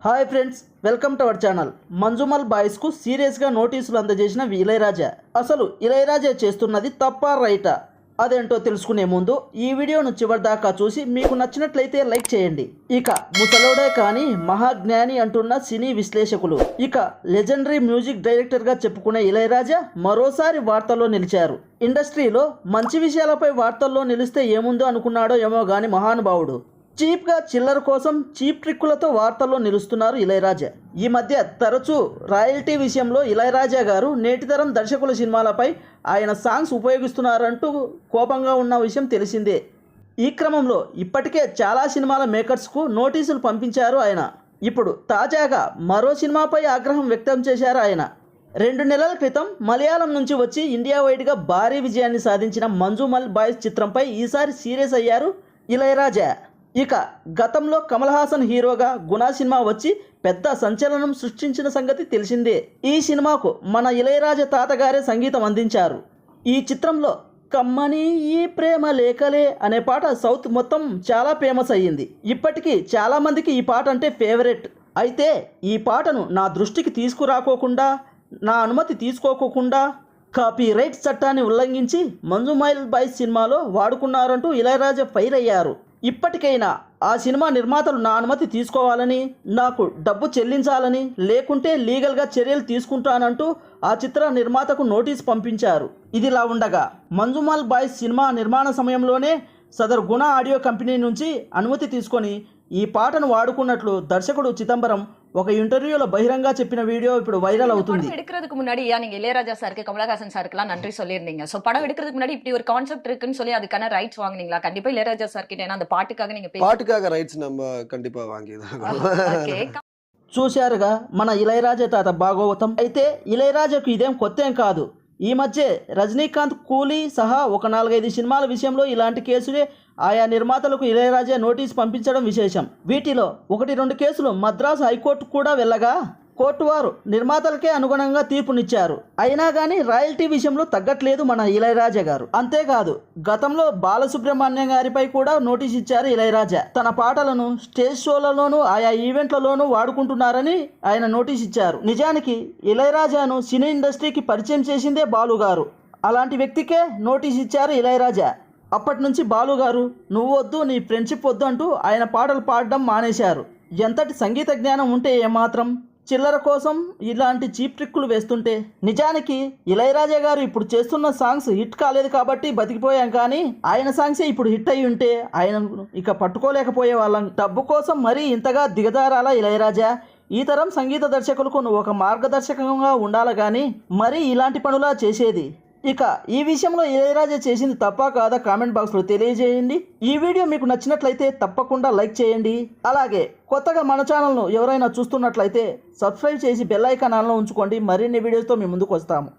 Hi friends, welcome to our channel. Manjummel బాయ్స్కు సీరియస్గా నోటీసులు అందజేసిన ఇళయరాజా. అసలు ఇళయరాజా చేస్తున్నది తప్పా రైటా అదేంటో తెలుసుకునే ముందు ఈ వీడియోను చివరిదాకా చూసి మీకు నచ్చినట్లయితే లైక్ చేయండి. ఇక ముసలోడే కానీ మహాజ్ఞాని అంటున్న సినీ విశ్లేషకులు, ఇక లెజెండరీ మ్యూజిక్ డైరెక్టర్గా చెప్పుకునే ఇళయరాజా మరోసారి వార్తల్లో నిలిచారు. ఇండస్ట్రీలో మంచి విషయాలపై వార్తల్లో నిలిస్తే ఏముందో అనుకున్నాడో ఏమో గాని మహానుభావుడు చీప్గా చిల్లర కోసం చీప్ ట్రిక్కులతో వార్తల్లో నిలుస్తున్నారు ఇళయరాజా. ఈ మధ్య తరచూ రాయల్టీ విషయంలో ఇళయరాజా గారు నేటితరం దర్శకుల సినిమాలపై ఆయన సాంగ్స్ ఉపయోగిస్తున్నారంటూ కోపంగా ఉన్న విషయం తెలిసిందే. ఈ క్రమంలో ఇప్పటికే చాలా సినిమాల మేకర్స్కు నోటీసులు పంపించారు ఆయన. ఇప్పుడు తాజాగా మరో సినిమాపై ఆగ్రహం వ్యక్తం చేశారు ఆయన. 2 నెలల క్రితం మలయాళం నుంచి వచ్చి ఇండియా వైడ్గా భారీ విజయాన్ని సాధించిన మంజుమల్ బాయ్స్ చిత్రంపై ఈసారి సీరియస్ అయ్యారు ఇళయరాజా. ఇక గతంలో కమల్ హాసన్ హీరోగా గుణ సినిమా వచ్చి పెద్ద సంచలనం సృష్టించిన సంగతి తెలిసిందే. ఈ సినిమాకు మన ఇళయరాజా తాతగారే సంగీతం అందించారు. ఈ చిత్రంలో కమ్మని ఈ ప్రేమ లేఖలే అనే పాట సౌత్ మొత్తం చాలా ఫేమస్ అయ్యింది. ఇప్పటికీ చాలామందికి ఈ పాట అంటే ఫేవరెట్. అయితే ఈ పాటను నా దృష్టికి తీసుకురాకోకుండా, నా అనుమతి తీసుకోకుండా కాపీరైట్ చట్టాన్ని ఉల్లంఘించి మంజుమల్ బాయ్స్ సినిమాలో వాడుకున్నారంటూ ఇళయరాజా ఫైర్ అయ్యారు. ఇప్పటికైనా ఆ సినిమా నిర్మాతలు నా అనుమతి తీసుకోవాలని, నాకు డబ్బు చెల్లించాలని, లేకుంటే లీగల్గా చర్యలు తీసుకుంటానంటూ ఆ చిత్ర నిర్మాతకు నోటీస్ పంపించారు. ఇదిలా ఉండగా మంజుమల్ బాయ్స్ సినిమా నిర్మాణ సమయంలోనే సదరు గుణ ఆడియో కంపెనీ నుంచి అనుమతి తీసుకొని ఈ పాటను వాడుకున్నట్లు దర్శకుడు చిదంబరం ఒక ఇంటర్వ్యూలో బహిరంగ చెప్పిన వీడియோ ఇప్పుడు వైரல் అవుతుంది. எடுக்கிறதுக்கு முன்னாடி நீங்க இளையராஜா சாருக்கு, கமலஹாசன் சாருக்குலாம் நன்றி சொல்லியிருந்தீங்க. ஸோ படம் எடுக்கிறதுக்கு முன்னாடி இப்படி ஒரு கான்செப்ட் இருக்குன்னு சொல்லி அதுக்கான ரைட்ஸ் வாங்குனீங்களா? கண்டிப்பா இளையராஜா சார் கிட்ட அந்த பாட்டுக்காக நீங்க பாட்டுக்காக ரைட்ஸ் நம்ம கண்டிப்பா வாங்கிதான். చూశారుగా మన ఇళయరాజా తాత భాగవతం. అయితే ఇళయరాజాకు ఇదేం కొత్తేం కాదు. ఈ మధ్య రజనీకాంత్, కూలీ సహా ఒక 4-5 సినిమాల విషయంలో ఇలాంటి కేసులే ఆయా నిర్మాతలకు ఇళయరాజా నోటీస్ పంపించడం విశేషం. వీటిలో 1-2 కేసులు మద్రాసు హైకోర్టు కూడా వెళ్ళగా కోర్టు వారు నిర్మాతలకే అనుగుణంగా తీర్పునిచ్చారు. అయినా కానీ రాయల్టీ విషయంలో తగ్గట్లేదు మన ఇళయరాజా గారు. అంతేకాదు గతంలో బాలసుబ్రహ్మణ్యం గారిపై కూడా నోటీస్ ఇచ్చారు ఇళయరాజా. తన పాటలను స్టేజ్ షోలలోనూ ఆయా ఈవెంట్లలోనూ వాడుకుంటున్నారని ఆయన నోటీస్ ఇచ్చారు. నిజానికి ఇళయరాజాను సినీ ఇండస్ట్రీకి పరిచయం చేసిందే బాలు గారు. అలాంటి వ్యక్తికే నోటీస్ ఇచ్చారు ఇళయరాజా. అప్పటి నుంచి బాలు గారు నువ్వు వద్దు, నీ ఫ్రెండ్షిప్ వద్దు అంటూ ఆయన పాటలు పాడడం మానేశారు. ఎంతటి సంగీత జ్ఞానం ఉంటే ఏమాత్రం చిల్లర కోసం ఇలాంటి చీప్ ట్రిక్కులు వేస్తుంటే. నిజానికి ఇళయరాజా గారు ఇప్పుడు చేస్తున్న సాంగ్స్ హిట్ కాలేదు కాబట్టి బతికిపోయాం, కానీ ఆయన సాంగ్సే ఇప్పుడు హిట్ అయి ఉంటే ఆయన ఇక పట్టుకోలేకపోయే వాళ్ళం. డబ్బు కోసం మరీ ఇంతగా దిగజారాలా ఇళయరాజా? ఈ తరం సంగీత దర్శకులకు నువ్వు ఒక మార్గదర్శకంగా ఉండాలి, కానీ మరీ ఇలాంటి పనులా చేసేది. ఇక ఈ విషయంలో ఇళయరాజా చేసింది తప్పా కాదా కామెంట్ బాక్స్లో తెలియజేయండి. ఈ వీడియో మీకు నచ్చినట్లయితే తప్పకుండా లైక్ చేయండి. అలాగే కొత్తగా మన ఛానల్ను ఎవరైనా చూస్తున్నట్లయితే సబ్స్క్రైబ్ చేసి బెల్ ఐకాన్ ఆన్లో ఉంచుకోండి. మరిన్ని వీడియోస్తో మీ ముందుకు వస్తాము.